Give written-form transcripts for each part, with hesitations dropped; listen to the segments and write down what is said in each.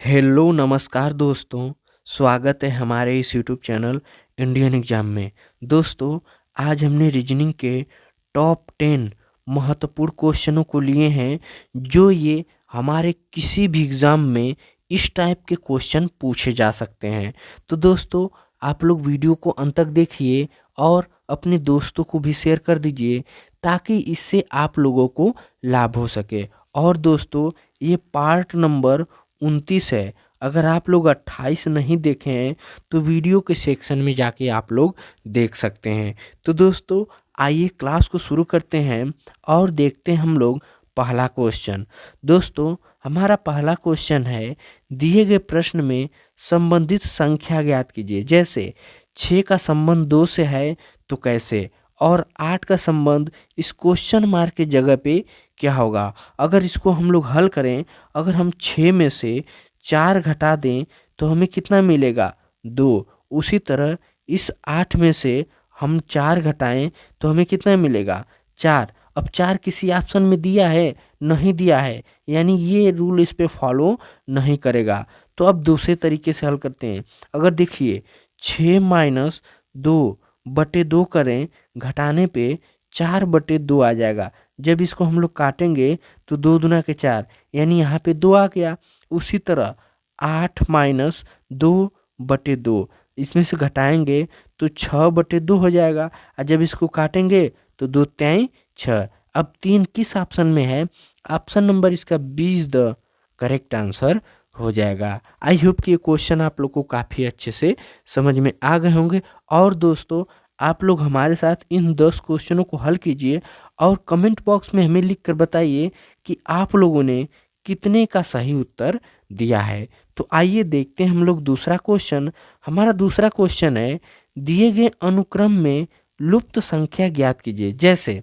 Hello नमस्कार दोस्तों। स्वागत है हमारे इस यूट्यूब चैनल इंडियन एग्जाम में। दोस्तों, आज हमने रीजनिंग के टॉप 10 महत्वपूर्ण क्वेश्चनों को लिए हैं जो ये हमारे किसी भी एग्ज़ाम में इस टाइप के क्वेश्चन पूछे जा सकते हैं। तो दोस्तों, आप लोग वीडियो को अंत तक देखिए और अपने दोस्तों को भी शेयर कर दीजिए ताकि इससे आप लोगों को लाभ हो सके। और दोस्तों, ये पार्ट नंबर 29 है। अगर आप लोग 28 नहीं देखे हैं तो वीडियो के सेक्शन में जाके आप लोग देख सकते हैं। तो दोस्तों, आइए क्लास को शुरू करते हैं और देखते हैं हम लोग पहला क्वेश्चन। दोस्तों, हमारा पहला क्वेश्चन है, दिए गए प्रश्न में संबंधित संख्या ज्ञात कीजिए। जैसे 6 का संबंध 2 से है तो कैसे, और 8 का संबंध इस क्वेश्चन मार्क के जगह पे क्या होगा। अगर इसको हम लोग हल करें, अगर हम 6 में से 4 घटा दें तो हमें कितना मिलेगा, 2। उसी तरह इस 8 में से हम 4 घटाएं तो हमें कितना मिलेगा, 4। अब 4 किसी ऑप्शन में दिया है, नहीं दिया है, यानी ये रूल इस पे फॉलो नहीं करेगा। तो अब दूसरे तरीके से हल करते हैं। अगर देखिए 6 माइनस 2/2 करें, घटाने पे 4/2 आ जाएगा। जब इसको हम लोग काटेंगे तो 2 दूना के 4, यानी यहाँ पे 2 आ गया। उसी तरह 8 माइनस 2/2, इसमें से घटाएंगे तो 6/2 हो जाएगा। और जब इसको काटेंगे तो 2 3 6। अब 3 किस ऑप्शन में है, ऑप्शन नंबर इसका 20 द करेक्ट आंसर हो जाएगा। आई होप कि ये क्वेश्चन आप लोग को काफ़ी अच्छे से समझ में आ गए होंगे। और दोस्तों, आप लोग हमारे साथ इन 10 क्वेश्चनों को हल कीजिए और कमेंट बॉक्स में हमें लिख कर बताइए कि आप लोगों ने कितने का सही उत्तर दिया है। तो आइए देखते हैं हम लोग दूसरा क्वेश्चन। हमारा दूसरा क्वेश्चन है, दिए गए अनुक्रम में लुप्त संख्या ज्ञात कीजिए। जैसे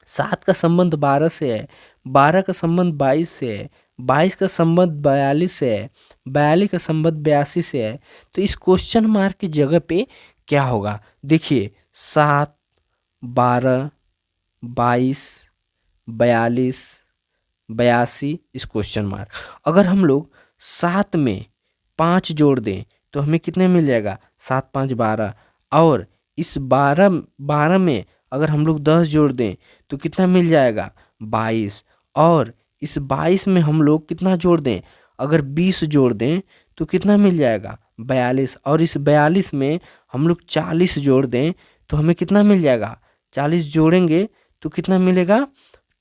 7 का संबंध 12 से है, 12 का संबंध 22 से है, 22 का संबंध 42 से है, 42 का संबंध 82 से है। तो इस क्वेश्चन मार्क की जगह पे क्या होगा। देखिए 7, 12, 22, 42, 82, इस क्वेश्चन मार्क। अगर हम लोग 7 में 5 जोड़ दें तो हमें कितने मिल जाएगा, 7 5 12। और इस 12 में अगर हम लोग 10 जोड़ दें तो कितना मिल जाएगा, 22। और इस 22 में हम लोग कितना जोड़ दें, अगर 20 जोड़ दें तो कितना मिल जाएगा, 42। और इस 42 में हम लोग 40 जोड़ दें तो हमें कितना मिल जाएगा, 40 जोड़ेंगे तो कितना मिलेगा,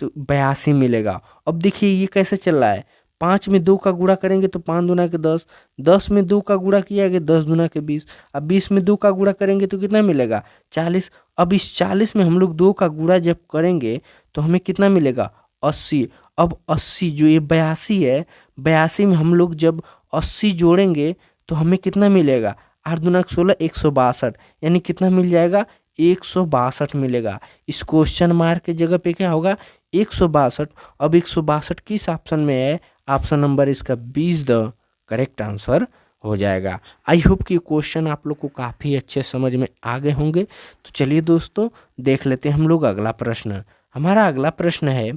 तो 82 मिलेगा। अब देखिए ये कैसे चल रहा है, 5 में 2 का गुणा करेंगे तो 5 दूना के 10, 10 में 2 का गुणा किया गया 10 दूना के 20। अब 20 में 2 का गुणा करेंगे तो कितना मिलेगा, 40। अब इस 40 में हम लोग 2 का गुणा जब करेंगे तो हमें कितना मिलेगा, 80। अब 80 जो ये 82 है, 82 में हम लोग जब 80 जोड़ेंगे तो हमें कितना मिलेगा, 8 दूना 16, 162, यानी कितना मिल जाएगा, 162 मिलेगा। इस क्वेश्चन मार्क के जगह पे क्या होगा, 162। अब 162 किस ऑप्शन में है, ऑप्शन नंबर इसका 20 द करेक्ट आंसर हो जाएगा। आई होप कि क्वेश्चन आप लोग को काफ़ी अच्छे समझ में आ गए होंगे। तो चलिए दोस्तों, देख लेते हैं हम लोग अगला प्रश्न। हमारा अगला प्रश्न है,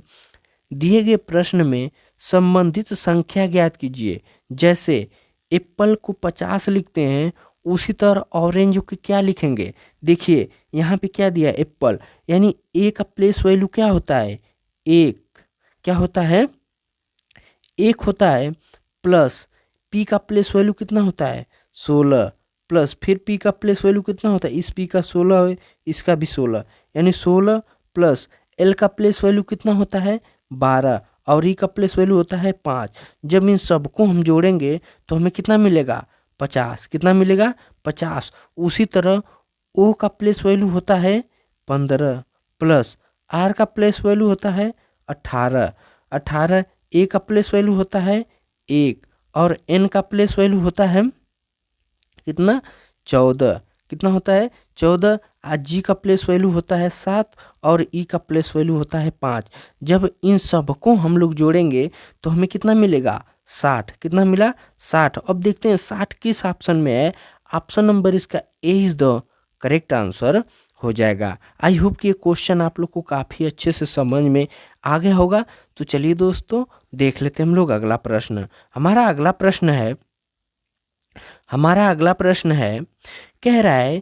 दिए गए प्रश्न में संबंधित संख्या ज्ञात कीजिए। जैसे एप्पल को 50 लिखते हैं, उसी तरह ऑरेंज को क्या लिखेंगे। देखिए यहाँ पे क्या दिया, एप्पल, यानी ए का प्लेस वैल्यू क्या होता है, 1। क्या होता है, 1 होता है। प्लस पी का प्लेस वैल्यू कितना होता है, 16। प्लस फिर पी का प्लेस वैल्यू कितना होता है, इस पी का 16 है, इसका भी 16, यानी 16। प्लस एल का प्लेस वैल्यू कितना होता है, 12। और ई का प्लेस वैल्यू होता है 5। जब इन सबको हम जोड़ेंगे तो हमें कितना मिलेगा, 50। कितना मिलेगा, 50। उसी तरह ओ का प्लेस वैल्यू होता है 15। प्लस आर का प्लेस वैल्यू होता है 18। 18 ए का प्लेस वैल्यू होता है 1। और एन का प्लेस वैल्यू होता है कितना, 14। कितना होता है, 14। आज जी का प्लेस वैल्यू होता है 7 और ई का प्लेस वैल्यू होता है 5। जब इन सबको हम लोग जोड़ेंगे तो हमें कितना मिलेगा, 60। कितना मिला, 60। अब देखते हैं 60 किस ऑप्शन में है, ऑप्शन नंबर इसका ए इज द करेक्ट आंसर हो जाएगा। आई होप कि ये क्वेश्चन आप लोग को काफ़ी अच्छे से समझ में आ गया होगा। तो चलिए दोस्तों देख लेते हैं हम लोग अगला प्रश्न। हमारा अगला प्रश्न है, कह रहा है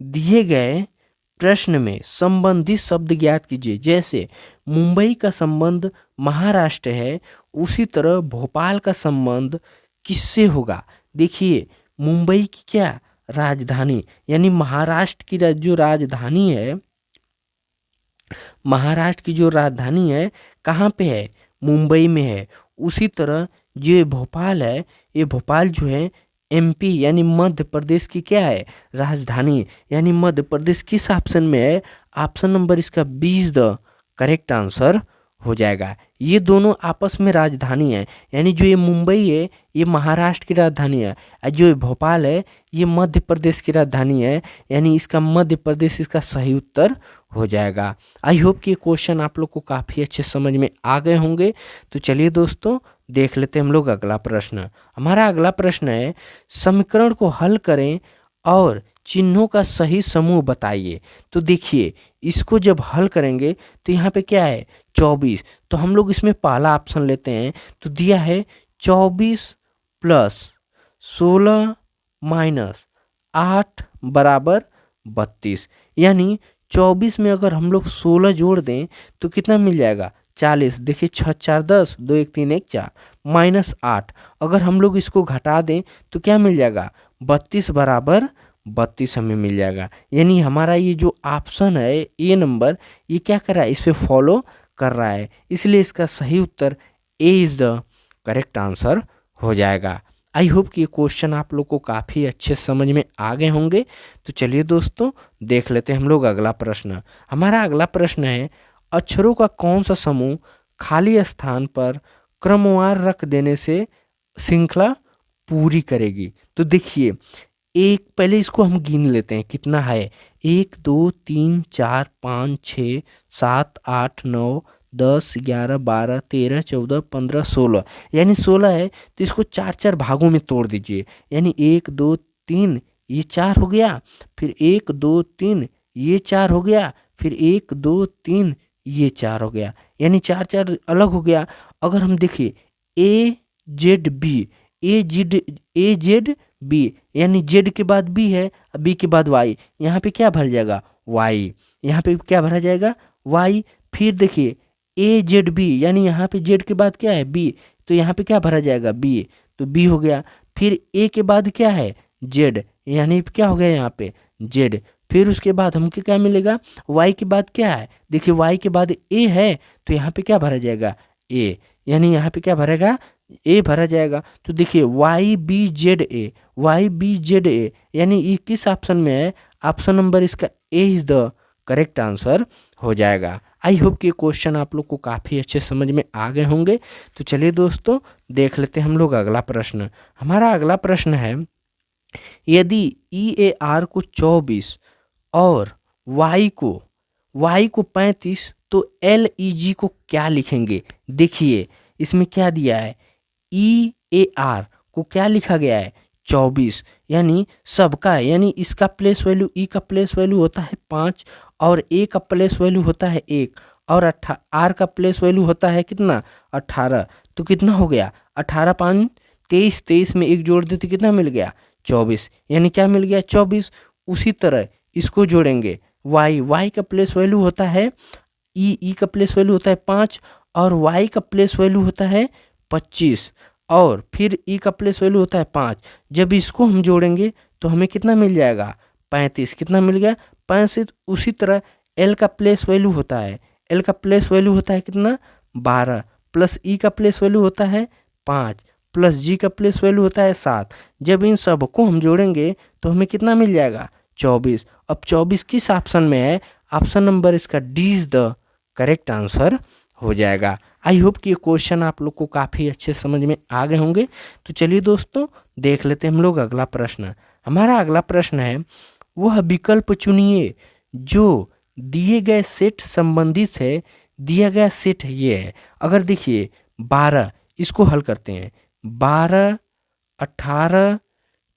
दिए गए प्रश्न में संबंधित शब्द ज्ञात कीजिए। जैसे मुंबई का संबंध महाराष्ट्र है, उसी तरह भोपाल का संबंध किससे होगा। देखिए मुंबई की क्या राजधानी यानी महाराष्ट्र की जो राजधानी है, महाराष्ट्र की जो राजधानी है कहाँ पे है, मुंबई में है। उसी तरह जो ये भोपाल है, ये भोपाल जो है एमपी यानी मध्य प्रदेश की क्या है राजधानी, यानी मध्य प्रदेश किस ऑप्शन में है, ऑप्शन नंबर इसका 20 द करेक्ट आंसर हो जाएगा। ये दोनों आपस में राजधानी है, यानी जो ये मुंबई है ये महाराष्ट्र की राजधानी है और जो ये भोपाल है ये मध्य प्रदेश की राजधानी है, यानी इसका मध्य प्रदेश इसका सही उत्तर हो जाएगा। आई होप कि ये क्वेश्चन आप लोग को काफ़ी अच्छे समझ में आ गए होंगे। तो चलिए दोस्तों देख लेते हैं हम लोग अगला प्रश्न। हमारा अगला प्रश्न है, समीकरण को हल करें और चिन्हों का सही समूह बताइए। तो देखिए इसको जब हल करेंगे तो यहाँ पे क्या है 24, तो हम लोग इसमें पहला ऑप्शन लेते हैं। तो दिया है 24 प्लस 16 माइनस 8 बराबर 32, यानी 24 में अगर हम लोग 16 जोड़ दें तो कितना मिल जाएगा 40। देखिए 6 4 10, 2 1 3 1 4 माइनस 8, अगर हम लोग इसको घटा दें तो क्या मिल जाएगा 32 बराबर 32 हमें मिल जाएगा। यानी हमारा ये जो ऑप्शन है ए नंबर, ये क्या कर रहा है, इस पे फॉलो कर रहा है, इसलिए इसका सही उत्तर A is the correct answer हो जाएगा। आई होप कि ये क्वेश्चन आप लोग को काफ़ी अच्छे समझ में आ गए होंगे। तो चलिए दोस्तों देख लेते हैं हम लोग अगला प्रश्न। हमारा अगला प्रश्न है, अक्षरों का कौन सा समूह खाली स्थान पर क्रमवार रख देने से श्रृंखला पूरी करेगी। तो देखिए एक पहले इसको हम गिन लेते हैं कितना है, 1 2 3 4 5 6 7 8 9 10 11 12 13 14 15 16, यानी 16 है। तो इसको 4 4 भागों में तोड़ दीजिए, यानी 1 2 3 ये 4 हो गया, फिर 1 2 3 ये 4 हो गया, फिर 1 2 3 ये 4 हो गया, यानी 4 4 अलग हो गया। अगर हम देखिए ए जेड बी, यानी जेड के बाद बी है, बी के बाद वाई, यहाँ पे क्या भर जाएगा वाई, यहाँ पे क्या भरा जाएगा वाई। फिर देखिए ए जेड बी, यानी यहाँ पे जेड के बाद क्या है बी, तो यहाँ पे क्या भरा जाएगा बी, तो बी हो गया। फिर ए के बाद क्या है जेड, यानी क्या हो गया यहाँ पे जेड। फिर उसके बाद हमको क्या मिलेगा, वाई के बाद क्या है, देखिए वाई के बाद ए है, तो यहाँ पे क्या भरा जाएगा ए, यानी यहाँ पे क्या भरेगा ए भरा जाएगा। तो देखिए वाई बी जेड ए, यानी ये किस ऑप्शन में है, ऑप्शन नंबर इसका ए इज द करेक्ट आंसर हो जाएगा। आई होप कि क्वेश्चन आप लोग को काफ़ी अच्छे समझ में आ गए होंगे। तो चलिए दोस्तों देख लेते हैं हम लोग अगला प्रश्न। हमारा अगला प्रश्न है, यदि ई ए आर को 24 और y को 35 तो एल ई जी को क्या लिखेंगे। देखिए इसमें क्या दिया है, ई ए आर को क्या लिखा गया है 24, यानी सबका है, यानी इसका प्लेस वैल्यू ई का प्लेस वैल्यू होता है 5 और ए का प्लेस वैल्यू होता है 1 और आर का प्लेस वैल्यू होता है कितना 18। तो कितना हो गया 18 5 23, 23 में 1 जोड़ देते कितना मिल गया 24, यानी क्या मिल गया 24। उसी तरह इसको जोड़ेंगे y का प्लेस वैल्यू होता है ई का प्लेस वैल्यू होता है 5 और y का प्लेस वैल्यू होता है 25 और फिर ई का प्लेस वैल्यू होता है 5। जब इसको हम जोड़ेंगे तो हमें कितना मिल जाएगा 35, कितना मिल गया 35। उसी तरह एल का प्लेस वैल्यू होता है, एल का प्लेस वैल्यू होता है कितना 12 प्लस ई का प्लेस वैल्यू होता है 5 प्लस जी का प्लेस वैल्यू होता है 7। जब इन सबको हम जोड़ेंगे तो हमें कितना मिल जाएगा 24। अब 24 किस ऑप्शन में है, ऑप्शन नंबर इसका D is the correct answer हो जाएगा। आई होप कि ये क्वेश्चन आप लोग को काफ़ी अच्छे समझ में आ गए होंगे। तो चलिए दोस्तों देख लेते हैं हम लोग अगला प्रश्न। हमारा अगला प्रश्न है, वह विकल्प चुनिए जो दिए गए सेट संबंधित है। दिया गया सेट ये है, अगर देखिए 12 इसको हल करते हैं 12 18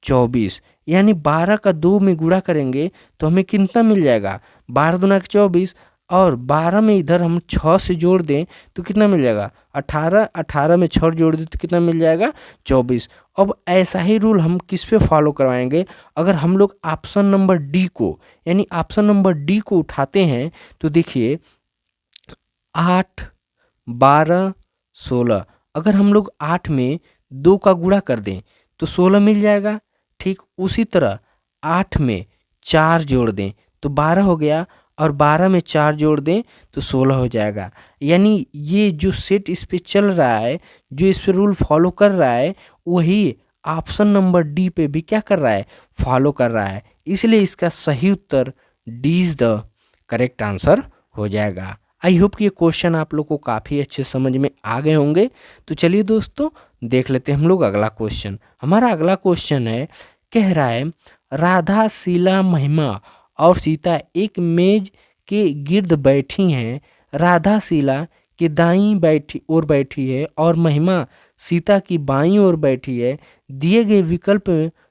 24, यानी 12 का 2 में गुणा करेंगे तो हमें कितना मिल जाएगा 12 दूना 24 और 12 में इधर हम 6 से जोड़ दें तो कितना मिल जाएगा 18, 18 में 6 जोड़ दें तो कितना मिल जाएगा 24। अब ऐसा ही रूल हम किस पे फॉलो करवाएंगे, अगर हम लोग ऑप्शन नंबर डी को यानी ऑप्शन नंबर डी को उठाते हैं तो देखिए 8, 12, 16, अगर हम लोग 8 में 2 का गुणा कर दें तो 16 मिल जाएगा। ठीक उसी तरह 8 में 4 जोड़ दें तो 12 हो गया और 12 में 4 जोड़ दें तो 16 हो जाएगा। यानी ये जो सेट इस पे चल रहा है, जो इस पे रूल फॉलो कर रहा है, वही ऑप्शन नंबर डी पे भी क्या कर रहा है, फॉलो कर रहा है। इसलिए इसका सही उत्तर D is the correct answer हो जाएगा। आई होप कि ये क्वेश्चन आप लोग को काफ़ी अच्छे समझ में आ गए होंगे। तो चलिए दोस्तों देख लेते हैं हम लोग अगला क्वेश्चन। हमारा अगला क्वेश्चन है, कह रहा है राधा, शीला, महिमा और सीता एक मेज के गिर्द बैठी हैं। राधा शीला के दाईं बैठी है और महिमा सीता की बाईं ओर बैठी है। दिए गए विकल्प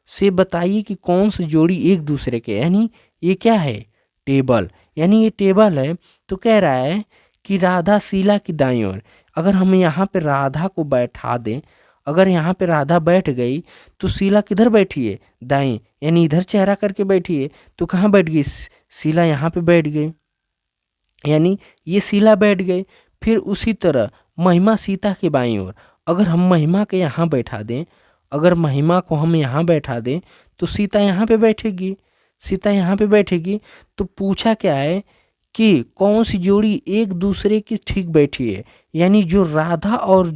से बताइए कि कौन सी जोड़ी एक दूसरे के, यानी ये क्या है, टेबल, यानी ये टेबल है। तो कह रहा है कि राधा शीला की दाईं ओर, अगर हम यहाँ पे राधा को बैठा दें, अगर यहाँ पे राधा बैठ गई तो शीला किधर बैठी है, दाईं, यानी इधर चेहरा करके बैठी है। तो कहाँ बैठ गई, शीला यहाँ पे बैठ गई, यानी ये शीला बैठ गई। फिर उसी तरह महिमा सीता के बाईं ओर, अगर हम महिमा के यहाँ बैठा दें, अगर महिमा को हम यहाँ बैठा दें तो सीता यहाँ पे बैठेगी, सीता यहाँ पे बैठेगी। तो पूछा क्या है कि कौन सी जोड़ी एक दूसरे की ठीक बैठी है, यानी जो राधा और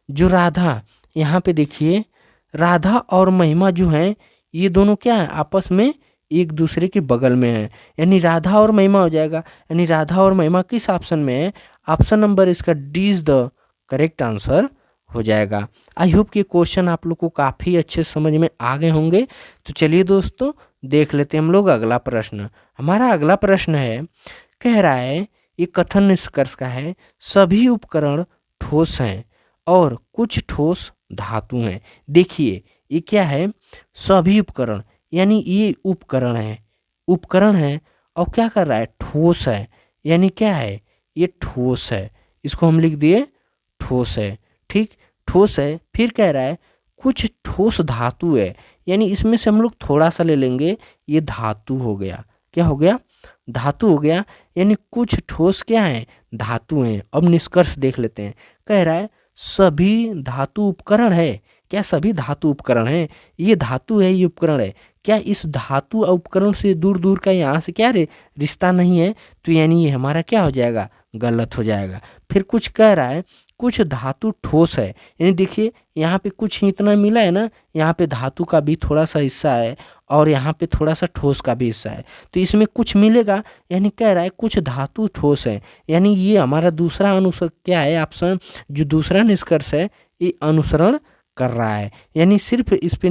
जो राधा, यहाँ पे देखिए राधा और महिमा जो हैं ये दोनों क्या है, आपस में एक दूसरे के बगल में है, यानी राधा और महिमा हो जाएगा। यानी राधा और महिमा किस ऑप्शन में है, ऑप्शन नंबर इसका D is the correct answer हो जाएगा। आई होप कि क्वेश्चन आप लोग को काफ़ी अच्छे समझ में आ गए होंगे। तो चलिए दोस्तों देख लेते हैं हम लोग अगला प्रश्न। हमारा अगला प्रश्न है, कह रहा है ये कथन निष्कर्ष का है, सभी उपकरण ठोस हैं और कुछ ठोस धातु हैं। देखिए ये क्या है, सभी उपकरण, यानी ये उपकरण है और क्या कर रहा है, ठोस है, यानी क्या है, ये ठोस है, इसको हम लिख दिए ठोस है। ठीक, ठोस है। फिर कह रहा है कुछ ठोस धातु है, यानी इसमें से हम लोग थोड़ा सा ले लेंगे, ये धातु हो गया। क्या हो गया, धातु हो गया, यानी कुछ ठोस क्या है, धातु हैं। अब निष्कर्ष देख लेते हैं। कह रहा है सभी धातु उपकरण है, क्या सभी धातु उपकरण है, ये धातु है, ये उपकरण है, क्या इस धातु और उपकरण से दूर दूर का यहाँ से क्या रिश्ता नहीं है, तो यानी ये हमारा क्या हो जाएगा, गलत हो जाएगा। फिर कुछ कह रहा है कुछ धातु ठोस है, यानी देखिए यहाँ पे कुछ इतना मिला है ना, यहाँ पे धातु का भी थोड़ा सा हिस्सा है और यहाँ पे थोड़ा सा ठोस का भी हिस्सा है, तो इसमें कुछ मिलेगा, यानी कह रहा है कुछ धातु ठोस है। यानी ये हमारा दूसरा अनुसरण क्या है, ऑप्शन जो दूसरा निष्कर्ष है ये अनुसरण कर रहा है, यानी सिर्फ इस पे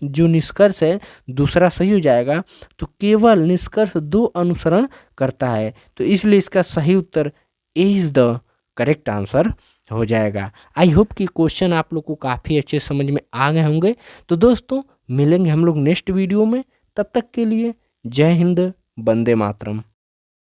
जो निष्कर्ष है दूसरा सही हो जाएगा। तो केवल निष्कर्ष दो अनुसरण करता है, तो इसलिए इसका सही उत्तर ए इज द करेक्ट आंसर हो जाएगा। आई होप कि क्वेश्चन आप लोग को काफ़ी अच्छे समझ में आ गए होंगे। तो दोस्तों मिलेंगे हम लोग नेक्स्ट वीडियो में, तब तक के लिए जय हिंद, वंदे मातरम।